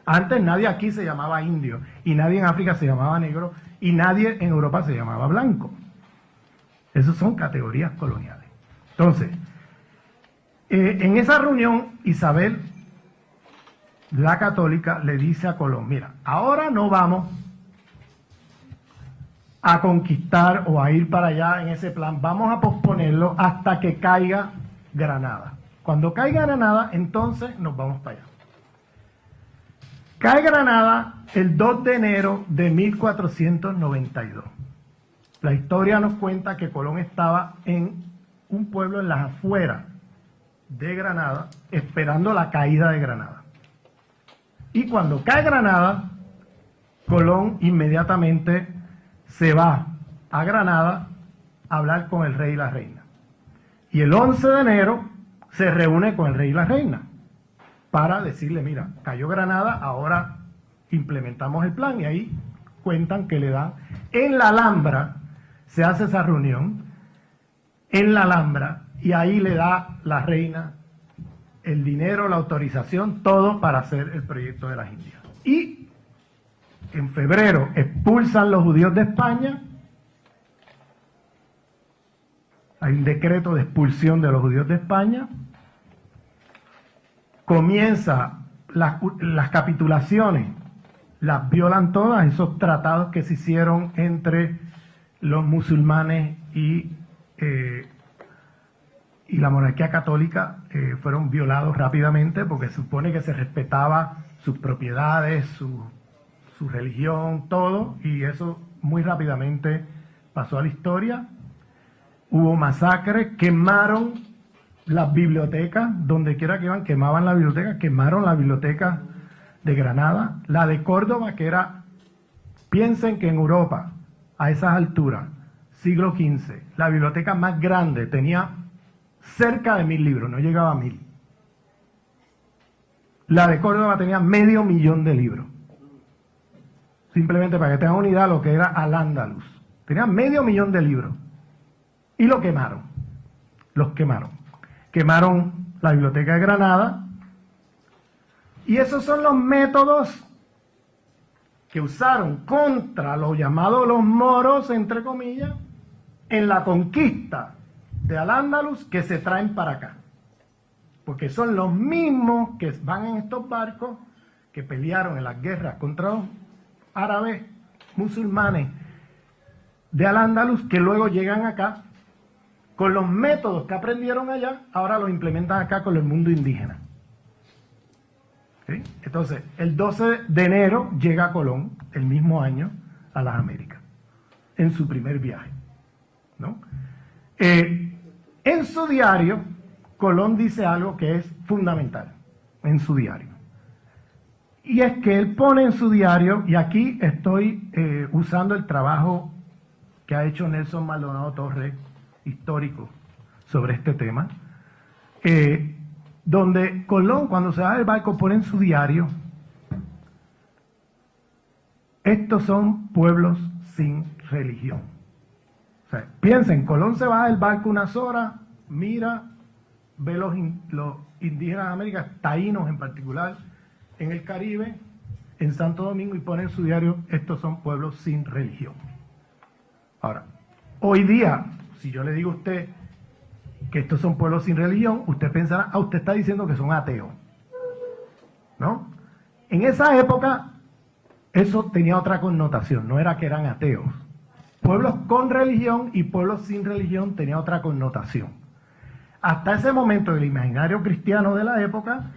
Antes nadie aquí se llamaba indio, y nadie en África se llamaba negro, y nadie en Europa se llamaba blanco. Esas son categorías coloniales. Entonces, en esa reunión, Isabel, la católica, le dice a Colón, mira, ahora no vamos a conquistar o a ir para allá en ese plan, vamos a posponerlo hasta que caiga Granada. Cuando caiga Granada, entonces nos vamos para allá. Cae Granada el 2 de enero de 1492. La historia nos cuenta que Colón estaba en un pueblo en las afueras de Granada, esperando la caída de Granada. Y cuando cae Granada, Colón inmediatamente se va a Granada a hablar con el rey y la reina. Y el 11 de enero se reúne con el rey y la reina para decirle, mira, cayó Granada, ahora implementamos el plan. Y ahí cuentan que le dan, en la Alhambra, se hace esa reunión, en la Alhambra, y ahí le da la reina el dinero, la autorización, todo para hacer el proyecto de las Indias. Y en febrero expulsan los judíos de España, hay un decreto de expulsión de los judíos de España, comienza las capitulaciones, las violan todas, esos tratados que se hicieron entre los musulmanes y la monarquía católica fueron violados rápidamente porque se supone que se respetaba sus propiedades, su religión, todo, y eso muy rápidamente pasó a la historia. Hubo masacres, quemaron las bibliotecas, donde quiera que iban, quemaban la biblioteca, quemaron la biblioteca de Granada, la de Córdoba, que era, piensen que en Europa, a esas alturas, siglo XV, la biblioteca más grande tenía cerca de 1000 libros, no llegaba a 1000. La de Córdoba tenía 500.000 de libros. Simplemente para que tengan una idea de lo que era Al-Ándalus. Tenía 500.000 de libros. Y lo quemaron. Los quemaron. Quemaron la biblioteca de Granada, Y esos son los métodos que usaron contra los llamados los moros, entre comillas, en la conquista de Al-Ándalus, que se traen para acá. Porque son los mismos que van en estos barcos que pelearon en las guerras contra los árabes musulmanes de Al-Ándalus, que luego llegan acá con los métodos que aprendieron allá, ahora los implementan acá con el mundo indígena. ¿Sí? Entonces, el 12 de enero llega Colón, el mismo año, a las Américas, en su primer viaje, ¿no? En su diario, Colón dice algo que es fundamental en su diario. Y es que él pone en su diario, y aquí estoy usando el trabajo que ha hecho Nelson Maldonado Torres, histórico, sobre este tema, donde Colón, cuando se va del barco, pone en su diario: estos son pueblos sin religión. O sea, piensen, Colón se va del barco unas horas, mira, ve los indígenas de América, taínos en particular, en el Caribe, en Santo Domingo, y pone en su diario: estos son pueblos sin religión. Ahora, hoy día, si yo le digo a usted que estos son pueblos sin religión, usted pensará: usted está diciendo que son ateos, ¿no? En esa época eso tenía otra connotación, no era que eran ateos. Pueblos con religión y pueblos sin religión tenía otra connotación. Hasta ese momento, del imaginario cristiano de la época,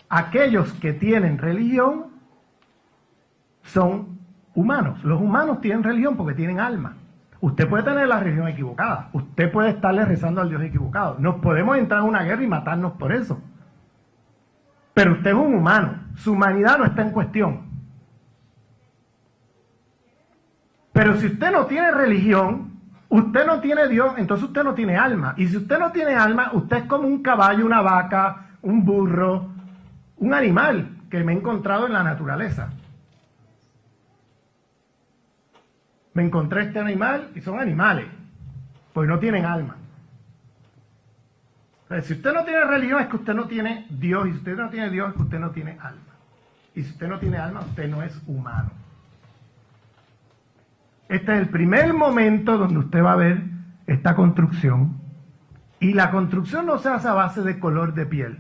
aquellos que tienen religión son humanos. Los humanos tienen religión porque tienen alma. Usted puede tener la religión equivocada, usted puede estarle rezando al Dios equivocado. Nos podemos entrar en una guerra y matarnos por eso. Pero usted es un humano, su humanidad no está en cuestión. Pero si usted no tiene religión, usted no tiene Dios, entonces usted no tiene alma. Y si usted no tiene alma, usted es como un caballo, una vaca, un burro, un animal que me he encontrado en la naturaleza. Me encontré este animal y son animales, pues no tienen alma. Entonces, si usted no tiene religión, es que usted no tiene Dios, y si usted no tiene Dios, es que usted no tiene alma. Y si usted no tiene alma, usted no es humano. Este es el primer momento donde usted va a ver esta construcción, y la construcción no se hace a base de color de piel.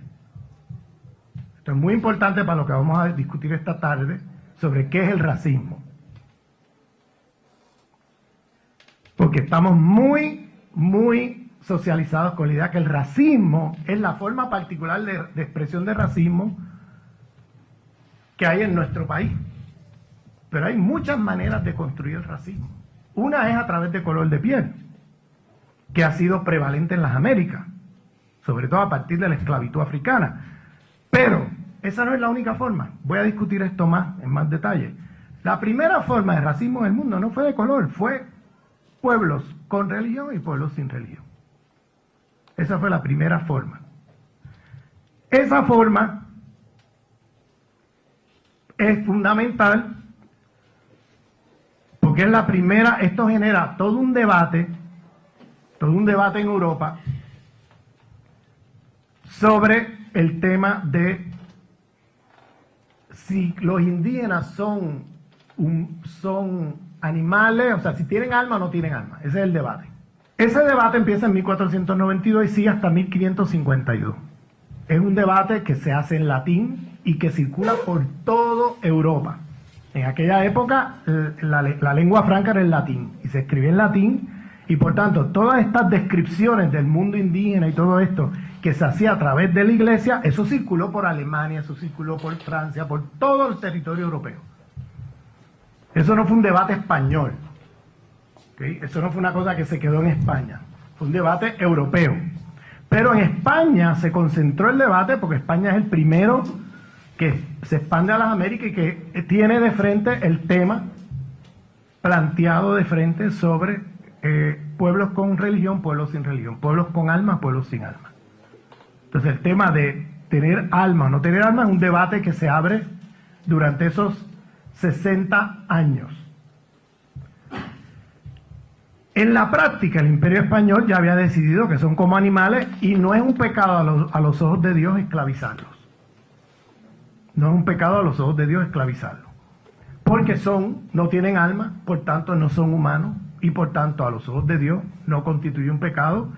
Esto es muy importante para lo que vamos a discutir esta tarde sobre qué es el racismo. Porque estamos muy socializados con la idea que el racismo es la forma particular de expresión de racismo que hay en nuestro país. Pero hay muchas maneras de construir el racismo. Una es a través de color de piel, que ha sido prevalente en las Américas, sobre todo a partir de la esclavitud africana. Pero esa no es la única forma. Voy a discutir esto en más detalle. La primera forma de racismo en el mundo no fue de color, fue pueblos con religión y pueblos sin religión. Esa fue la primera forma. Esa forma es fundamental porque es la primera. Esto genera todo un debate en Europa sobre el tema de si los indígenas son animales, o sea, si tienen alma o no tienen alma. Ese es el debate. Ese debate empieza en 1492 y sigue hasta 1552. Es un debate que se hace en latín y que circula por toda Europa. En aquella época la lengua franca era el latín y se escribía en latín, y por tanto todas estas descripciones del mundo indígena y todo esto que se hacía a través de la iglesia, eso circuló por Alemania, eso circuló por Francia, por todo el territorio europeo. Eso no fue un debate español, ¿okay? Eso no fue una cosa que se quedó en España, fue un debate europeo. Pero en España se concentró el debate porque España es el primero que se expande a las Américas y que tiene de frente el tema planteado de frente sobre pueblos con religión, pueblos sin religión, pueblos con alma, pueblos sin alma. Entonces el tema de tener alma o no tener alma es un debate que se abre durante esos 60 años. En la práctica, el Imperio Español ya había decidido que son como animales y no es un pecado a los ojos de Dios esclavizarlos. No es un pecado a los ojos de Dios esclavizarlo. Porque no tienen alma, por tanto no son humanos, y por tanto a los ojos de Dios no constituye un pecado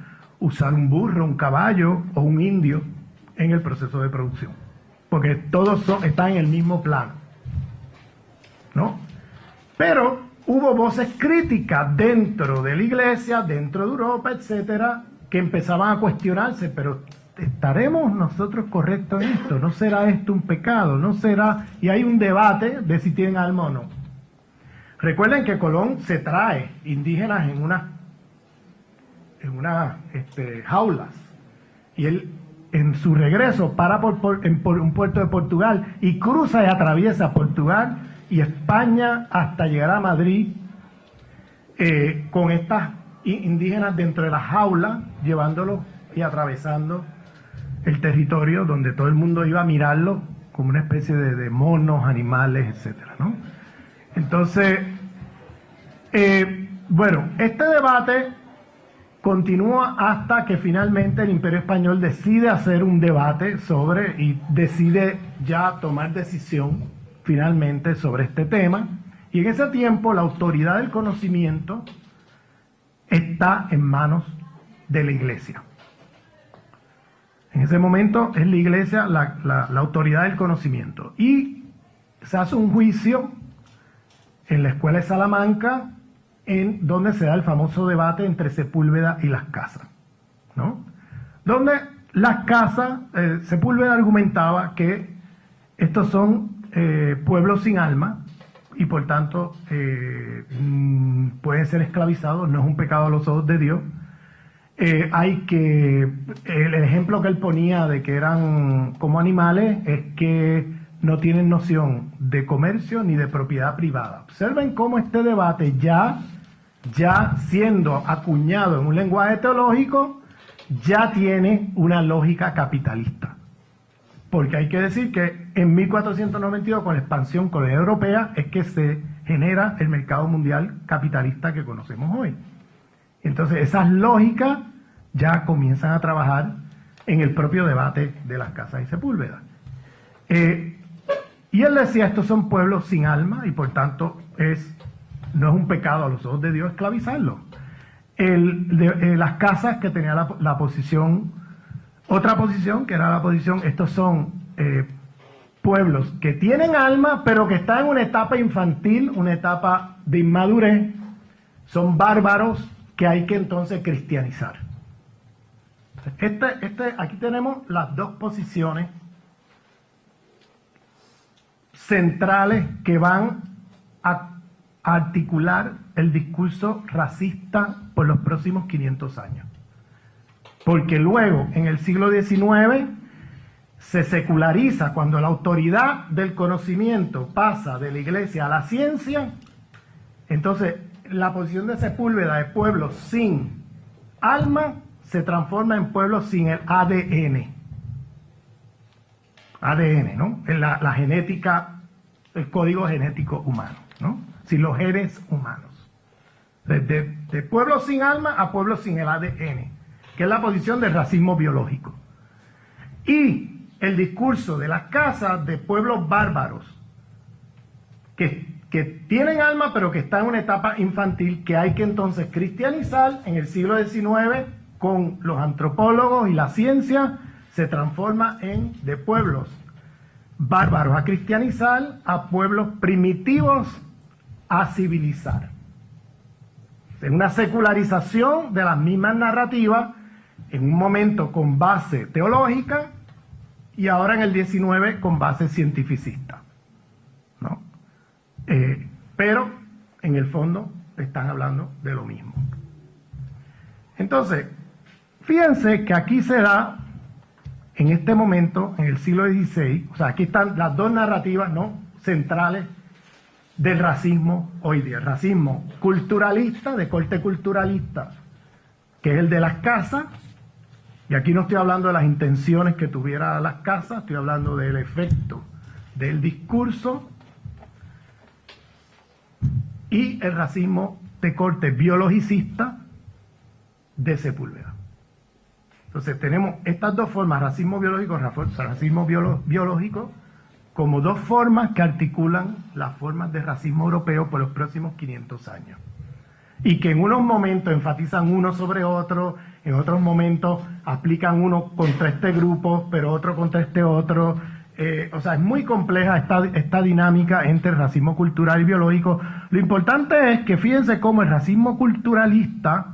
usar un burro, un caballo o un indio en el proceso de producción. Porque todos están en el mismo plano, ¿no? Pero hubo voces críticas dentro de la iglesia, dentro de Europa, etcétera, que empezaban a cuestionarse, pero ¿estaremos nosotros correctos en esto? ¿No será esto un pecado? ¿No será? Y hay un debate de si tienen alma o no. Recuerden que Colón se trae indígenas en unas jaulas, y él en su regreso para por un puerto de Portugal y cruza y atraviesa Portugal y España hasta llegar a Madrid, con estas indígenas dentro de la jaula, llevándolos y atravesando el territorio donde todo el mundo iba a mirarlo como una especie de monos, animales, etcétera, ¿no? Entonces, bueno, este debate continúa hasta que finalmente el Imperio Español decide hacer un debate y decide ya tomar decisión finalmente sobre este tema, y en ese tiempo la autoridad del conocimiento está en manos de la Iglesia. En ese momento es la Iglesia la autoridad del conocimiento, y se hace un juicio en la Escuela de Salamanca, en donde se da el famoso debate entre Sepúlveda y Las Casas, ¿no? Donde Las Casas, Sepúlveda argumentaba que estos son pueblos sin alma y por tanto pueden ser esclavizados, no es un pecado a los ojos de Dios. El ejemplo que él ponía de que eran como animales es que no tienen noción de comercio ni de propiedad privada. Observen cómo este debate ya siendo acuñado en un lenguaje teológico, ya tiene una lógica capitalista. Porque hay que decir que en 1492, con la expansión colonial europea, es que se genera el mercado mundial capitalista que conocemos hoy. Entonces esas lógicas ya comienzan a trabajar en el propio debate de Las Casas y Sepúlveda. Y él decía, estos son pueblos sin alma y por tanto no es un pecado a los ojos de Dios esclavizarlos. Las Casas, que tenía la posición, otra posición, que era la posición, estos son pueblos que tienen alma, pero que están en una etapa infantil, una etapa de inmadurez, son bárbaros que hay que entonces cristianizar. Aquí tenemos las dos posiciones centrales que van a articular el discurso racista por los próximos 500 años. Porque luego, en el siglo XIX, se seculariza cuando la autoridad del conocimiento pasa de la iglesia a la ciencia. Entonces, la posición de Sepúlveda de pueblos sin alma se transforma en pueblos sin el ADN. ADN, ¿no? En la genética, el código genético humano, ¿no? Sin los genes humanos. De pueblos sin alma a pueblos sin el ADN, que es la posición del racismo biológico. Y el discurso de Las Casas de pueblos bárbaros, que tienen alma pero que están en una etapa infantil, que hay que entonces cristianizar en el siglo XIX con los antropólogos y la ciencia, se transforma de pueblos bárbaros a cristianizar, a pueblos primitivos a civilizar. En una secularización de las mismas narrativas, en un momento con base teológica y ahora en el 19 con base cientificista, ¿no? Pero en el fondo están hablando de lo mismo. Entonces, fíjense que aquí se da, en este momento, en el siglo XVI, o sea, aquí están las dos narrativas, ¿no?, centrales del racismo hoy día. El racismo culturalista, de corte culturalista, que es el de Las Casas, y aquí no estoy hablando de las intenciones que tuviera Las Casas, estoy hablando del efecto del discurso, y el racismo de corte biologicista de Sepúlveda. Entonces tenemos estas dos formas, racismo biológico, como dos formas que articulan las formas de racismo europeo por los próximos 500 años. Y que en unos momentos enfatizan uno sobre otro, en otros momentos aplican uno contra este grupo, pero otro contra este otro. O sea, es muy compleja esta dinámica entre el racismo cultural y biológico. Lo importante es que fíjense cómo el racismo culturalista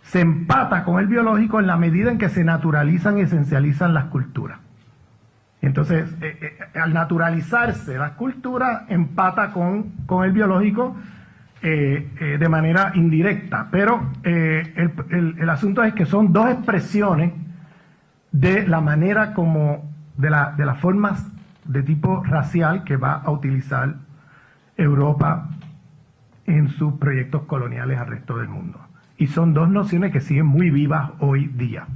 se empata con el biológico en la medida en que se naturalizan y esencializan las culturas. Entonces, al naturalizarse las culturas, empata con el biológico de manera indirecta. Pero el asunto es que son dos expresiones de la manera como, de las formas de tipo racial que va a utilizar Europa en sus proyectos coloniales al resto del mundo. Y son dos nociones que siguen muy vivas hoy día.